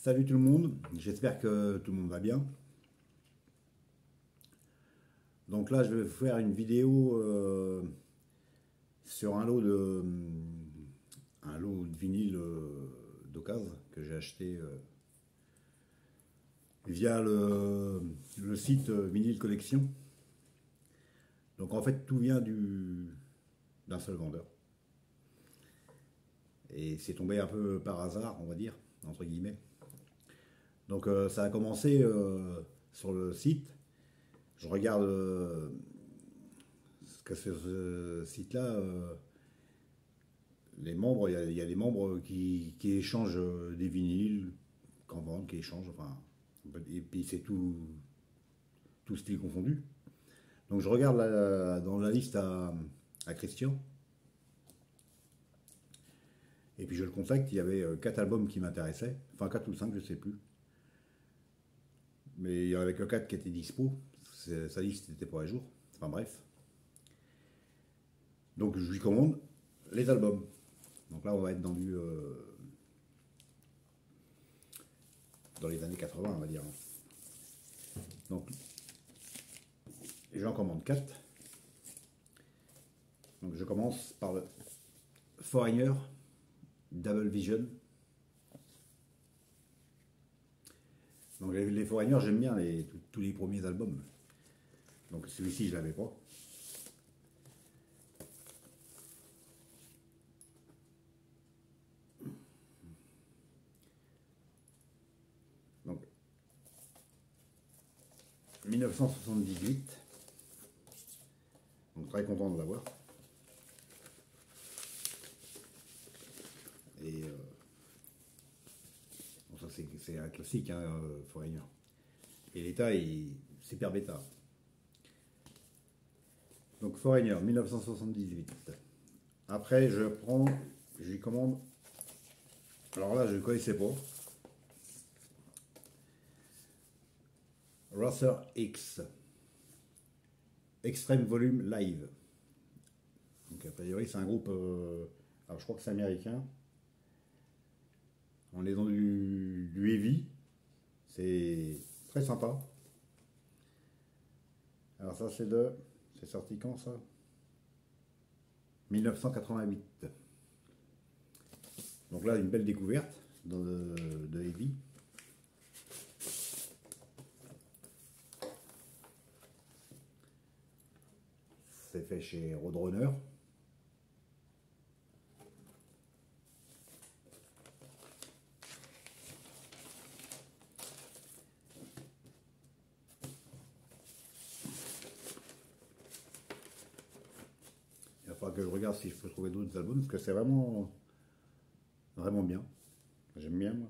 Salut tout le monde, j'espère que tout le monde va bien. Donc là, je vais vous faire une vidéo sur un lot de vinyle d'occasion que j'ai acheté via le site Vinyle Collection. Donc en fait, tout vient d'un seul vendeur. Et c'est tombé un peu par hasard, on va dire, entre guillemets. Donc ça a commencé sur le site. Je regarde ce que c'est ce site-là. Les membres, il y a des membres qui échangent des vinyles, qu'en vendent, qui échangent, enfin. Et puis c'est tout style confondu. Donc je regarde dans la liste à Christian. Et puis je le contacte, il y avait 4 albums qui m'intéressaient. Enfin 4 ou 5, je sais plus. Mais il y en avait que 4 qui étaient dispo. Sa liste n'était pas à jour. Enfin bref. Donc je lui commande les albums. Donc là on va être dans les années 80, on va dire. Donc j'en commande 4. Donc je commence par le Foreigner Double Vision. Donc les Foreigners, j'aime bien tous les premiers albums. Donc celui-ci, je l'avais pas. Donc 1978. Donc très content de l'avoir. Et bon, ça c'est un classique, hein, Foreigner. Et l'état est super bêta. Donc Foreigner, 1978. Après, je lui commande. Alors là, je ne connaissais pas. Rother X. Extreme Volume Live. Donc a priori, c'est un groupe. Alors je crois que c'est américain. On est dans du heavy. C'est très sympa. Alors ça, c'est sorti quand ça? 1988. Donc là, une belle découverte de heavy. C'est fait chez Roadrunner. Il va falloir que je regarde si je peux trouver d'autres albums parce que c'est vraiment bien. J'aime bien moi.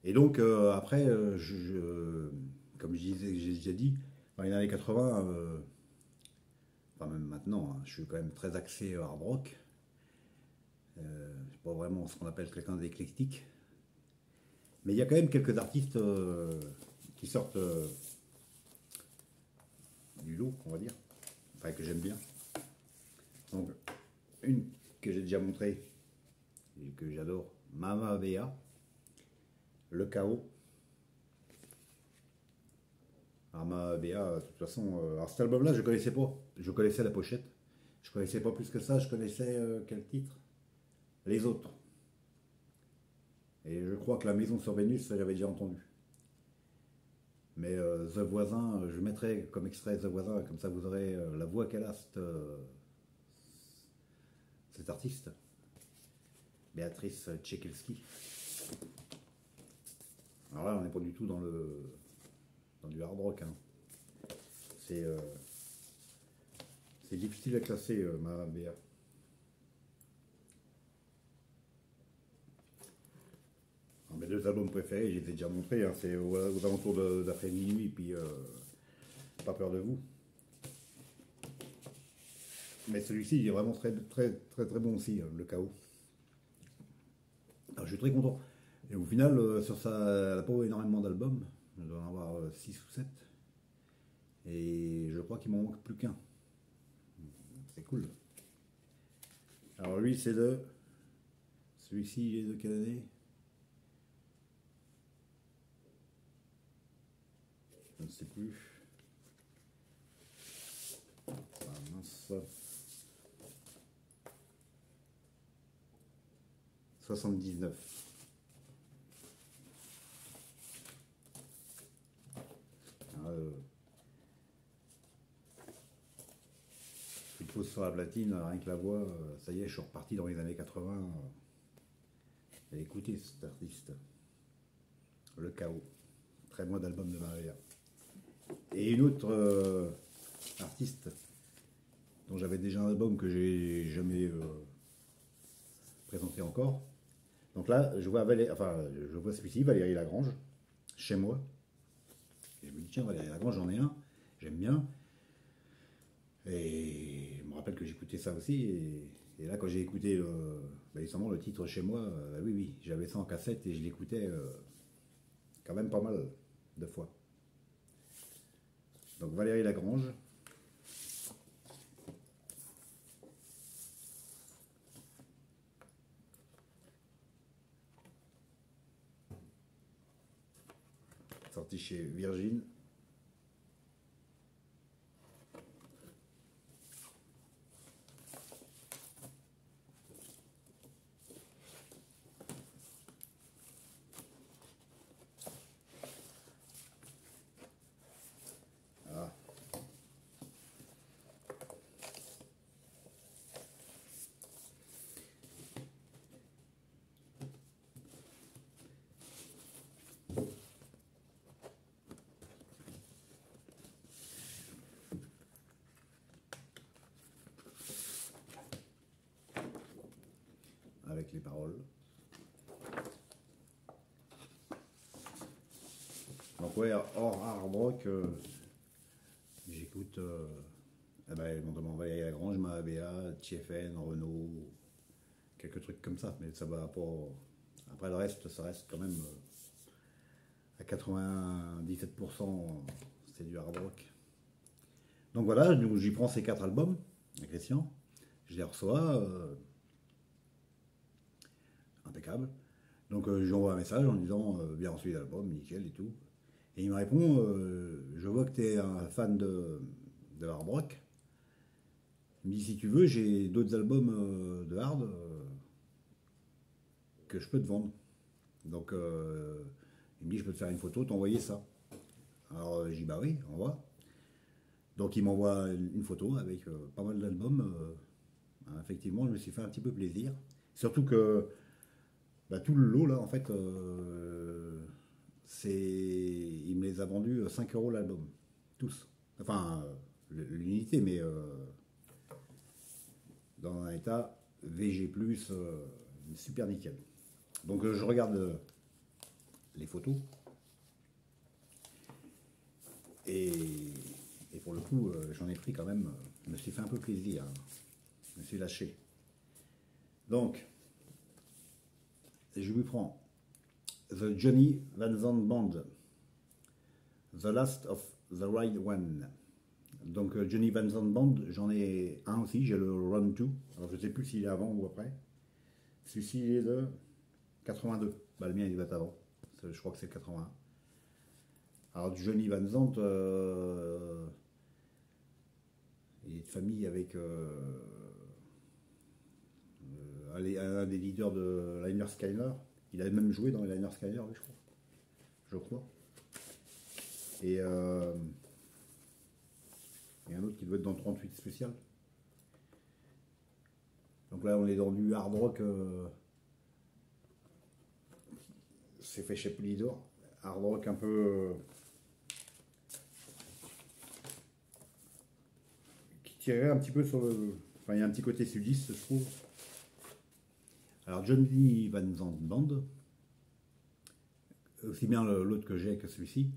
Et donc après, comme j'ai déjà dit, dans les années 80, enfin même maintenant, hein, je suis quand même très axé hard rock. C'est pas vraiment ce qu'on appelle quelqu'un d'éclectique. Mais il y a quand même quelques artistes qui sortent du lot, on va dire. Enfin, que j'aime bien. Donc, une que j'ai déjà montrée et que j'adore, Mama Bea, Le Chaos. Alors, Mama Bea, de toute façon, alors cet album-là, je connaissais pas. Je connaissais la pochette. Je connaissais pas plus que ça. Je connaissais quel titre? Les autres. Et je crois que La Maison sur Vénus, ça j'avais déjà entendu. Mais The Voisin, je mettrai comme extrait The Voisin, comme ça vous aurez la voix qu'elle a, cet artiste, Béatrice Tchekelski. Alors là, on n'est pas du tout dans du hard rock. Hein. C'est difficile à classer, ma Béa. Mes 2 albums préférés, je les ai déjà montrés, hein, c'est aux alentours d'après minuit, puis Pas peur de vous. Mais celui-ci, il est vraiment très bon aussi, Le Chaos. Alors, je suis très content. Et au final, sur ça, elle n'a pas énormément d'albums. Elle doit en avoir 6 ou 7. Et je crois qu'il m'en manque plus qu'un. C'est cool. Alors lui, c'est Celui-ci, il est de quelle année? Je ne sais plus. Ah mince. 79. Ah, je pose sur la platine, rien que la voix, ça y est, je suis reparti dans les années 80. Et écoutez cet artiste, Le Chaos, très bon d'album de Maria. Et une autre artiste dont j'avais déjà un album que j'ai jamais présenté encore. Donc là, je vois, je vois celui-ci, Valérie Lagrange, chez moi. Et je me dis, tiens, Valérie Lagrange, j'en ai un, j'aime bien. Et je me rappelle que j'écoutais ça aussi. Et là, quand j'ai écouté justement le titre chez moi, oui, oui, j'avais ça en cassette et je l'écoutais quand même pas mal de fois. Donc Valérie Lagrange. Sorti chez Virgin. Ah. Avec les paroles. Donc ouais, hors hard rock, j'écoute notamment Valérie Lagrange, Mahabea, TFN, Renault, quelques trucs comme ça, mais ça va pas. Après le reste, ça reste quand même à 97%, c'est du hard rock. Donc voilà, j'y prends ces 4 albums, à Christian, je les reçois, impeccable. Donc je lui envoie un message en lui disant bien reçu l'album, nickel et tout. Et il me répond je vois que tu es un fan de hard rock. Il me dit si tu veux, j'ai d'autres albums de hard que je peux te vendre. Donc il me dit je peux te faire une photo, t'envoyer ça. Alors je dis bah oui, on va. Donc il m'envoie une photo avec pas mal d'albums. Effectivement, je me suis fait un petit peu plaisir. Surtout que tout le lot là, en fait, il me les a vendus 5 euros l'album. Tous. Enfin, l'unité, mais dans un état VG, super nickel. Donc je regarde les photos. Et pour le coup, j'en ai pris quand même. Je me suis fait un peu plaisir. Hein. Je me suis lâché. Donc, je lui prends The Johnny Van Zandt Band, The Last of the Right One. Donc Johnny Van Zandt Band, j'en ai un aussi, j'ai le Run 2. Alors je ne sais plus s'il est avant ou après. Celui-ci il est de 82. Le mien il doit être avant. Je crois que c'est 81. Alors du Johnny Van Zandt, il est de famille avec un des leaders de Liner Skyner. Il a même joué dans Liner Skyner, je crois. Je crois. Et il y a un autre qui doit être dans 38 spécial. Donc là, on est dans du hard rock. C'est fait chez Polydor. Hard rock un peu. Qui tirait un petit peu sur le. Enfin, il y a un petit côté sudiste, je trouve. Alors, Johnny Van Zandt Band. Aussi bien l'autre que j'ai que celui-ci.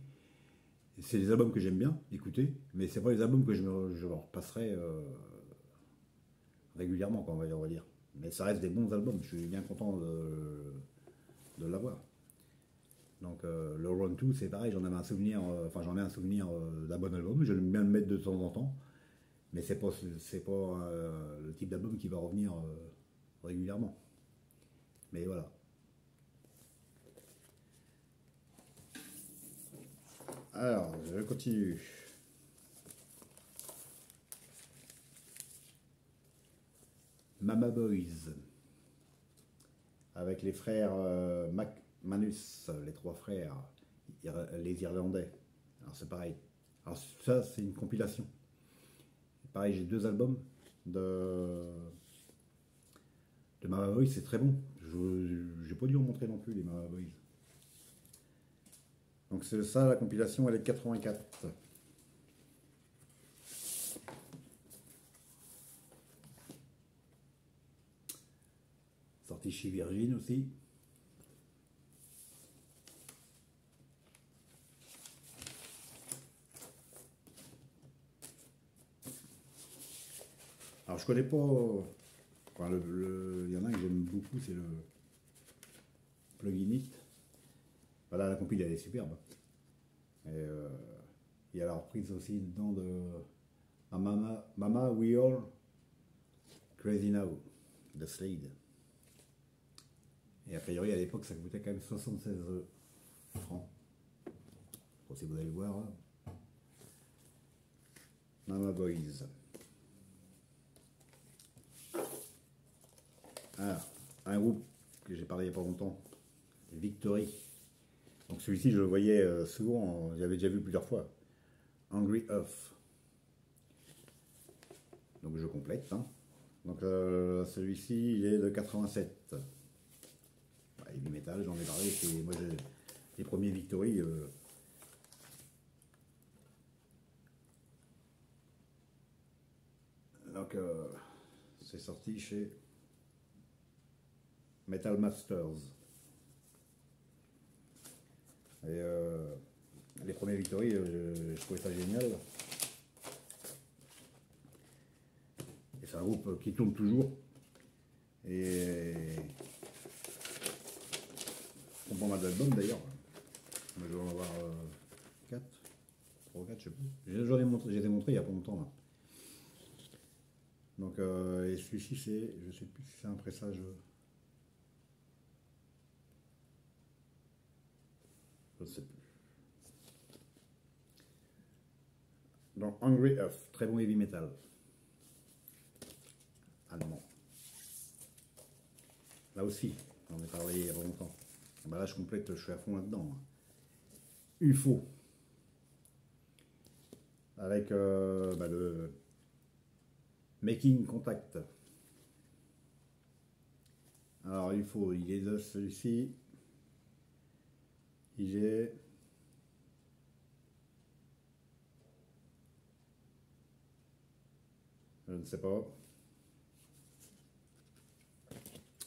C'est des albums que j'aime bien écouter, mais c'est pas les albums que je repasserai régulièrement, on va dire. Mais ça reste des bons albums, je suis bien content de l'avoir. Donc le Run 2, c'est pareil, j'en ai un souvenir d'un bon album, je l'aime bien le mettre de temps en temps, mais c'est pas le type d'album qui va revenir régulièrement. Mais voilà. Alors, je continue. Mama Boys. Avec les frères Manus, les trois frères, les Irlandais. Alors c'est pareil. Alors ça, c'est une compilation. Pareil, j'ai deux albums de Mama Boys, c'est très bon. J'ai pas dû en montrer non plus, les Mama Boys. Donc c'est ça, la compilation, elle est de 84. Sorti chez Virgin aussi. Alors je connais pas. Enfin, il y en a un que j'aime beaucoup, c'est le Plugin It. Voilà, la compil elle est superbe. Et il y a la reprise aussi dedans de Mama We All Crazy Now de Slade. Et a priori à l'époque ça coûtait quand même 76 francs. Bon, si vous allez voir. Hein. Mama Boys. Alors, un groupe que j'ai parlé il n'y a pas longtemps, Victory. Donc celui-ci, je le voyais souvent, j'avais déjà vu plusieurs fois. Angry Earth. Donc je complète. Hein. Donc celui-ci, il est de 87. Bah, heavy metal, j'en ai parlé. Moi, les premiers Victory. Donc c'est sorti chez Metal Masters. Et les premiers Victory, je trouvais ça génial. Et c'est un groupe qui tourne toujours. Et on prend mal d'albums d'ailleurs. Je vais en avoir 4, 3 ou 4, je sais plus. Je les ai montrés il n'y a pas longtemps. Là. Donc, et celui-ci, c'est, je sais plus si c'est un pressage. Je ne sais plus. Donc, Hungry Earth, très bon heavy metal. Allemand. Là aussi, on en a parlé il y a pas longtemps. Bah là, je complète, je suis à fond là-dedans. UFO. Avec le Making Contact. Alors, UFO, il est de celui-ci. Il est. Je ne sais pas.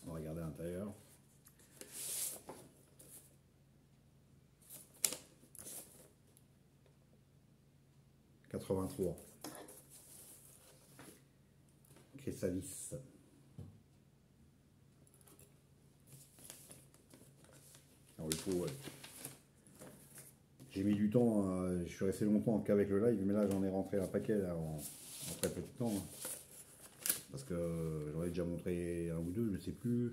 On va regarder à l'intérieur. « 83. Chrysalis. Alors il faut. Ouais. J'ai mis du temps, je suis resté longtemps qu'avec le live, mais là j'en ai rentré un paquet là, en très peu de temps. Hein. Parce que j'en ai déjà montré un ou deux, je ne sais plus.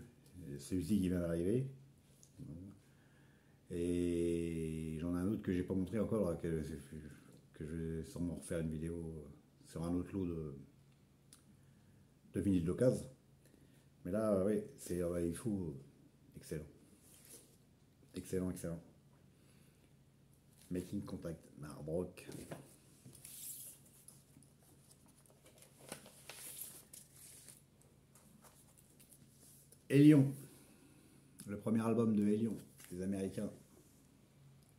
C'est celui-ci qui vient d'arriver. Et j'en ai un autre que j'ai pas montré encore, là, que je vais sûrement refaire une vidéo sur un autre lot de vinyles d'occasion. Mais là, oui, c'est il faut excellent. Excellent, excellent. Making Contact, Marbrock. Hélion, le premier album de Hélion, des Américains.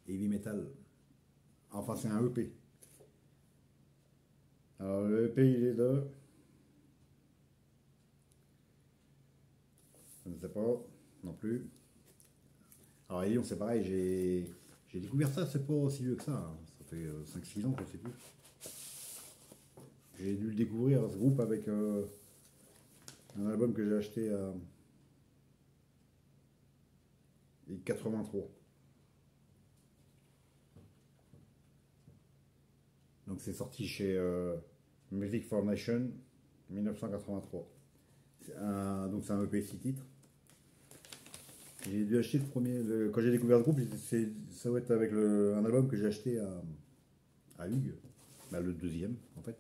Heavy Metal. Enfin, c'est un EP. Alors, le EP, il est de. Je ne sais pas, non plus. Alors, Hélion, c'est pareil, j'ai découvert ça, c'est pas aussi vieux que ça. Hein. Ça fait 5-6 ans, je ne sais plus. J'ai dû le découvrir, ce groupe, avec un album que j'ai acheté à 83. Donc c'est sorti chez Music for Nation 1983. Donc c'est un EP 6 titres. J'ai dû acheter le premier. Quand j'ai découvert le groupe, ça doit être avec un album que j'ai acheté à Hugues. Bah, le deuxième, en fait.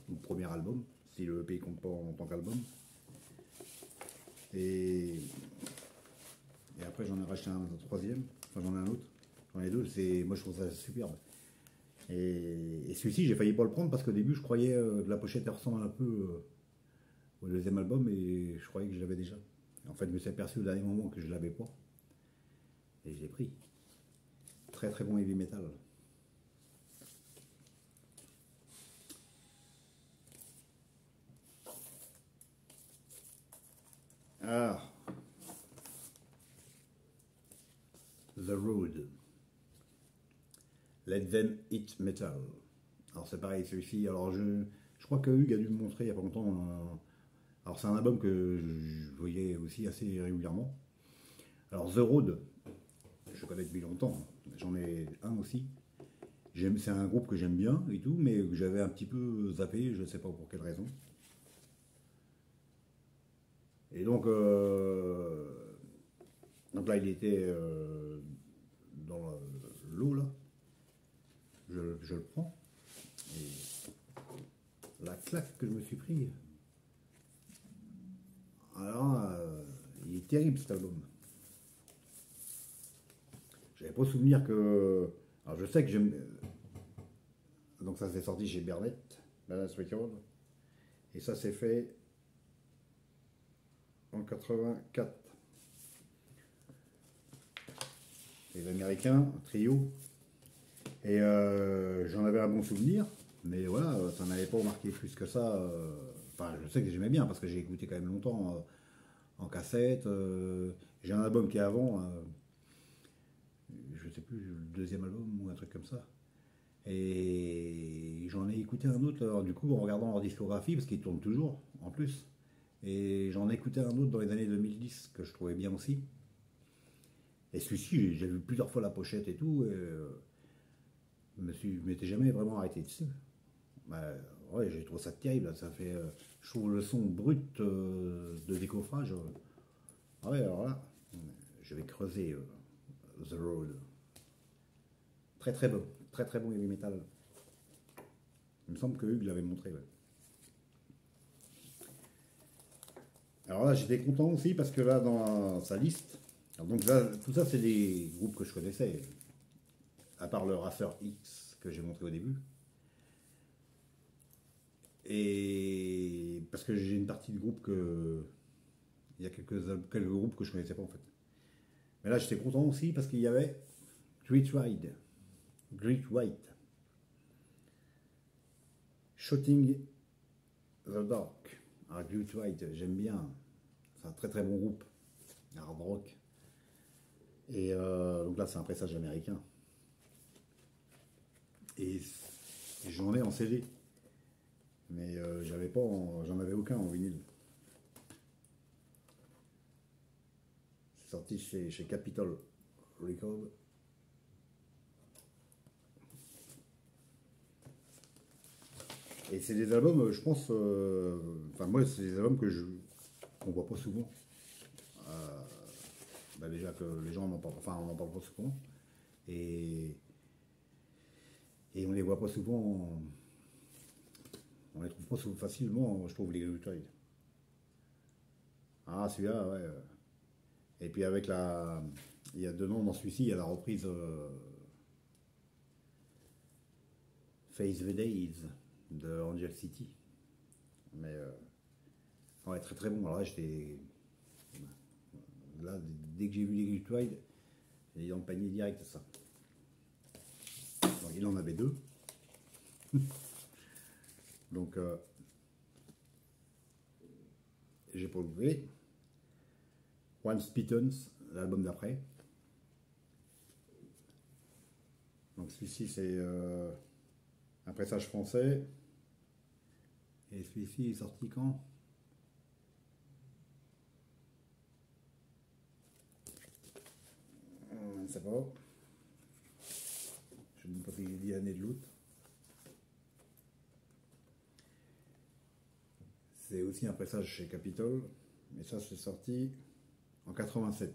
Le premier album, si le EP compte pas en tant qu'album. Et, et après, j'en ai racheté un troisième. Enfin, j'en ai un autre. J'en ai deux. Moi, je trouve ça superbe. Et celui-ci, j'ai failli pas le prendre parce qu'au début, je croyais que la pochette elle ressemble un peu au deuxième album et je croyais que je l'avais déjà. En fait, je me suis aperçu au dernier moment que je l'avais pas. Et je l'ai pris. Très très bon heavy metal. Ah, The Road. Let Them Eat Metal. Alors c'est pareil, celui-ci. Alors je crois que Hugues a dû me montrer il n'y a pas longtemps. Alors c'est un album que je voyais aussi assez régulièrement. Alors The Road, je connais depuis longtemps. J'en ai un aussi. C'est un groupe que j'aime bien et tout, mais que j'avais un petit peu zappé, je ne sais pas pour quelle raison. Et donc là, il était dans l'eau, là. Je le prends. Et la claque que je me suis pris. Alors, il est terrible cet album. J'avais pas souvenir que. Alors, je sais que j'aime. Donc, ça s'est sorti chez Bernet, Balance Record. Et ça s'est fait en 84. Les Américains, un trio. Et j'en avais un bon souvenir, mais voilà, ça n'avait pas marqué plus que ça. Enfin, je sais que j'aimais bien parce que j'ai écouté quand même longtemps en cassette. J'ai un album qui est avant, je sais plus, le deuxième album ou un truc comme ça. Et j'en ai écouté un autre, alors, du coup, en regardant leur discographie, parce qu'ils tournent toujours, en plus. Et j'en ai écouté un autre dans les années 2010 que je trouvais bien aussi. Et celui-ci, j'ai vu plusieurs fois la pochette et tout. Et, je m'étais jamais vraiment arrêté dessus. Bah, ouais, j'ai trouvé ça terrible. Ça fait, je trouve le son brut de décoffrage. Ouais, alors là, je vais creuser The Road. Très très bon, très très bon heavy metal. Il me semble que Hugues l'avait montré. Ouais. Alors là, j'étais content aussi parce que là, dans sa liste, donc là, tout ça, c'est des groupes que je connaissais, à part le Racer X que j'ai montré au début. Et parce que j'ai une partie du groupe que. Il y a quelques groupes que je ne connaissais pas en fait. Mais là, j'étais content aussi parce qu'il y avait Great White, Shooting the Dark. Alors, Great White, j'aime bien. C'est un très très bon groupe, hard rock. Et donc là, c'est un pressage américain. Et j'en ai en CD. Mais j'en avais aucun en vinyle. C'est sorti chez Capitol Record. Et c'est des albums, je pense, enfin moi, c'est des albums qu'on voit pas souvent. Euh, Bah déjà que les gens on en parle pas souvent. Et, et on les voit pas souvent, on les trouve pas facilement, je trouve, les Green. Ah, celui-là, ouais. Et puis il y a deux noms dans celui-ci, il y a la reprise Face the Days de Angel City. Mais ouais, très très bon. Alors là, dès que j'ai vu les Great Wide, j'ai dans le panier direct ça. Donc il en avait deux. Donc j'ai pas oublié. One Spittons, l'album d'après. Donc celui-ci c'est un pressage français. Et celui-ci est sorti quand? Je ne sais pas. Je ne sais pas si j'ai dit l'année de l'autre. C'est aussi un pressage chez Capitol. Mais ça c'est sorti en 87.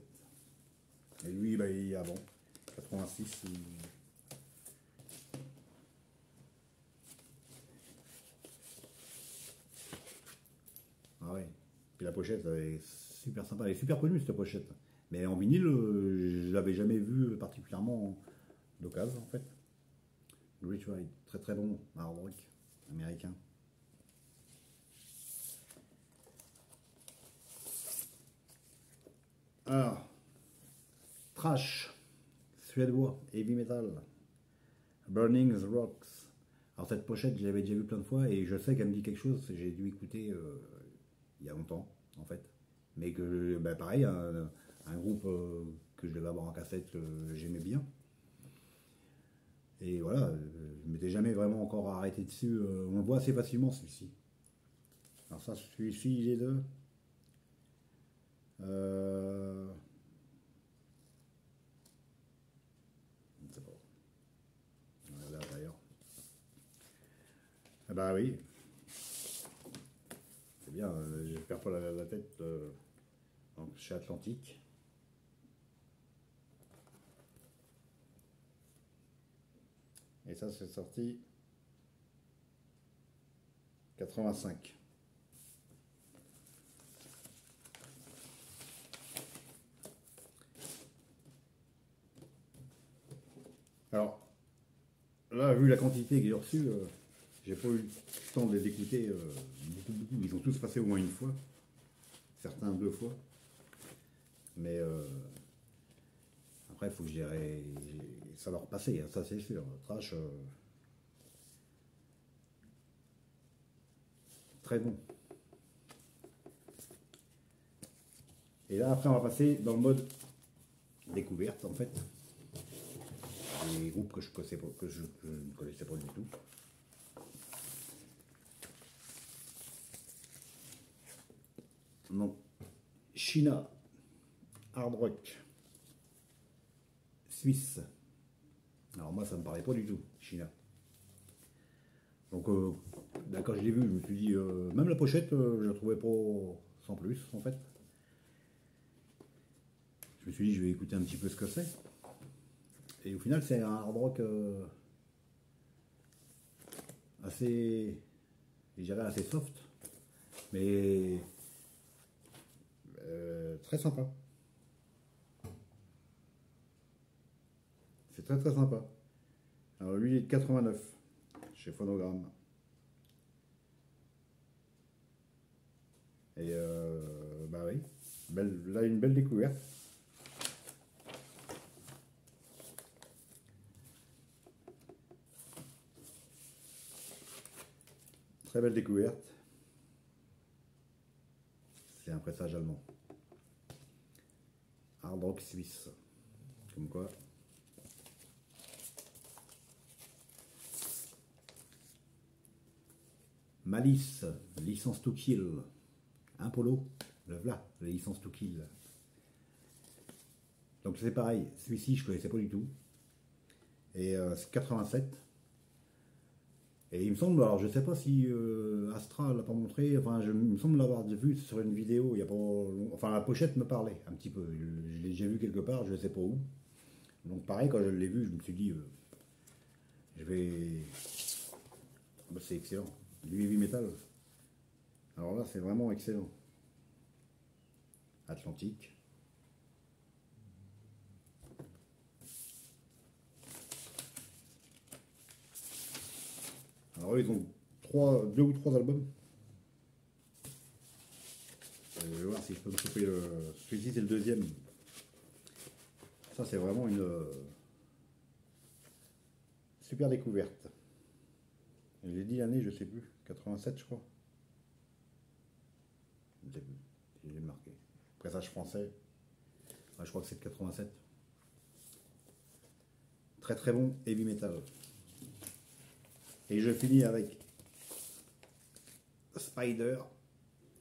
Et lui, bah, il est avant. 86, ah ouais. Et la pochette, elle est super sympa. Elle est super connue, cette pochette. Mais en vinyle, je l'avais jamais vue particulièrement d'occasion, en fait. Rich Ride, très très bon, hard rock américain. Alors, Trash, suédois, heavy metal, Burning the Rocks. Alors cette pochette, je l'avais déjà vue plein de fois et je sais qu'elle me dit quelque chose. J'ai dû écouter il y a longtemps, en fait. Mais que, bah, pareil, un groupe que je devais avoir en cassette, j'aimais bien. Et voilà, je m'étais jamais vraiment encore arrêté dessus. On le voit assez facilement, celui-ci. Alors ça, celui-ci, il est de... Euh, je ne sais pas. On regarde d'ailleurs. Ah bah oui, c'est bien, je perds pas la tête donc, chez Atlantique. Et ça, c'est sorti 85. Alors, là, vu la quantité que j'ai reçue, j'ai pas eu le temps de les écouter beaucoup. Ils ont tous passé au moins une fois, certains deux fois. Mais après, il faut que ça leur passait, hein, ça c'est sûr. Trash, très bon. Et là, après, on va passer dans le mode découverte, en fait. Des groupes que je connaissais pas, que je ne connaissais pas du tout. Non. China, hard rock, Suisse. Alors moi, ça me parlait pas du tout, China. Donc, là, quand je l'ai vu, je me suis dit, même la pochette, je la trouvais pas sans plus, en fait. Je me suis dit, je vais écouter un petit peu ce que c'est. Et au final, c'est un hard rock assez, je dirais assez soft, mais très sympa. C'est très très sympa. Alors lui, il est de 89 chez Phonogramme. Et bah oui, là une belle découverte. Très belle découverte. C'est un pressage allemand. Hard rock suisse. Comme quoi. Malice, licence to kill. Un polo, le voilà, la licence to kill. Donc c'est pareil, celui-ci je ne connaissais pas du tout. Et c'est 87. Et il me semble, alors je sais pas si Astra l'a pas montré, enfin il me semble l'avoir vu sur une vidéo, il y a pas enfin la pochette me parlait un petit peu, je l'ai déjà vu quelque part, je ne sais pas où. Donc pareil, quand je l'ai vu, je me suis dit, je vais... Bah, c'est excellent, du heavy metal. Alors là c'est vraiment excellent. Atlantique. Alors eux, ils ont deux ou trois albums. Je vais voir si je peux me choper celui-ci, c'est le deuxième. Ça, c'est vraiment une super découverte. J'ai dit l'année, je sais plus. 87, je crois. Je ne sais plus. Si j'ai marqué. Pressage français. Ouais, je crois que c'est de 87. Très très bon heavy metal. Et je finis avec Spider.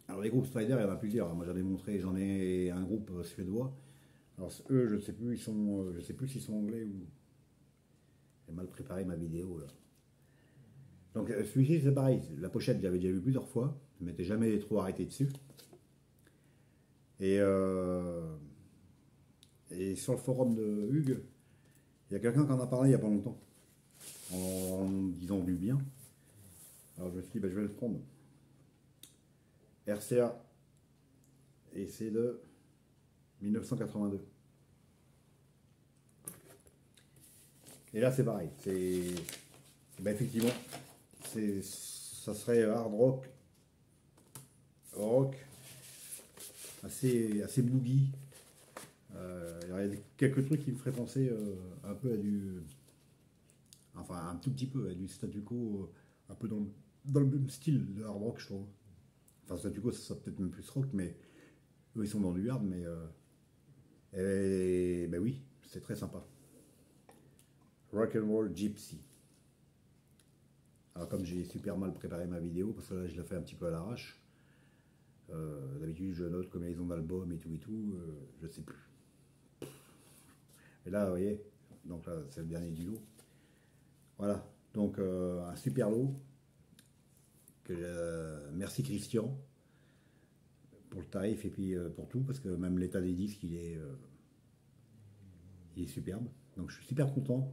Alors les groupes Spider, il y en a plusieurs. Moi j'en ai montré, j'en ai un groupe suédois. Alors eux, je sais plus, je sais plus s'ils sont anglais ou. J'ai mal préparé ma vidéo là. Donc celui-ci c'est pareil. La pochette, j'avais déjà vu plusieurs fois. Je ne m'étais jamais trop arrêté dessus. Et Et sur le forum de Hugues, il y a quelqu'un qui en a parlé il n'y a pas longtemps, en disant du bien. Alors je me suis dit, ben, je vais le prendre. RCA, et c'est de 1982. Et là c'est pareil, ben, effectivement, ça serait hard rock, rock, assez boogie. Il y aurait quelques trucs qui me feraient penser un peu à du. Enfin, un tout petit peu à du statu quo, un peu dans le même style de hard rock, je trouve. Enfin, statu quo, ça serait peut-être même plus rock, mais eux, ils sont dans du hard, mais. Et ben oui, c'est très sympa. Rock and Roll Gypsy. Alors, comme j'ai super mal préparé ma vidéo, parce que là, je la fais un petit peu à l'arrache. D'habitude, je note combinaison d'albums et tout, je sais plus. Et là, vous voyez, donc là, c'est le dernier du lot. Voilà, donc un super lot. Merci Christian pour le tarif et puis pour tout, parce que même l'état des disques, il est superbe. Donc je suis super content.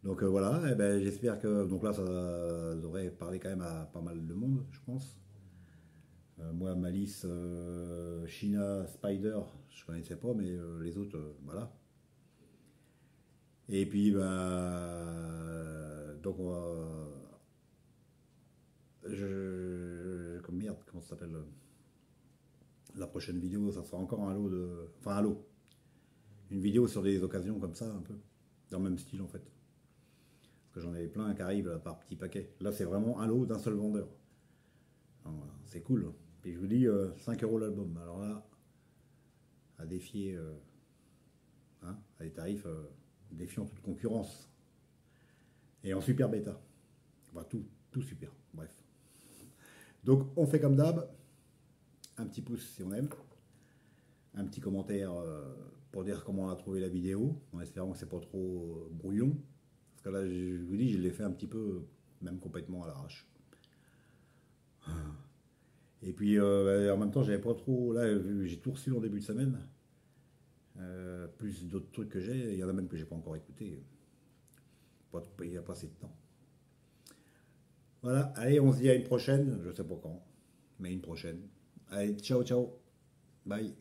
Donc voilà, et ben, j'espère que. Donc là, ça devrait parler quand même à pas mal de monde, je pense. Moi, Malice, China, Spider, je connaissais pas, mais les autres, voilà. Et puis, ben, donc on va. Comme merde, comment ça s'appelle la prochaine vidéo, ça sera encore un lot de. Enfin, un lot. Une vidéo sur des occasions comme ça, un peu. Dans le même style, en fait. Parce que j'en avais plein qui arrivent par petits paquets. Là, c'est vraiment un lot d'un seul vendeur. Voilà, c'est cool. Puis je vous dis, 5 euros l'album. Alors là, à défier, hein, à des tarifs défiant toute concurrence. Et en super bêta. Enfin, tout super. Bref. Donc, on fait comme d'hab. Un petit pouce si on aime. Un petit commentaire pour dire comment on a trouvé la vidéo. En espérant que c'est pas trop brouillon. Parce que là, je vous dis, je l'ai fait un petit peu, même complètement à l'arrache. Et puis, en même temps, j'avais pas trop. Là, j'ai tout reçu en début de semaine. Plus d'autres trucs que j'ai. Il y en a même que j'ai pas encore écouté. Il n'y a pas assez de temps. Voilà, allez, on se dit à une prochaine. Je sais pas quand, mais une prochaine. Allez, ciao, ciao. Bye.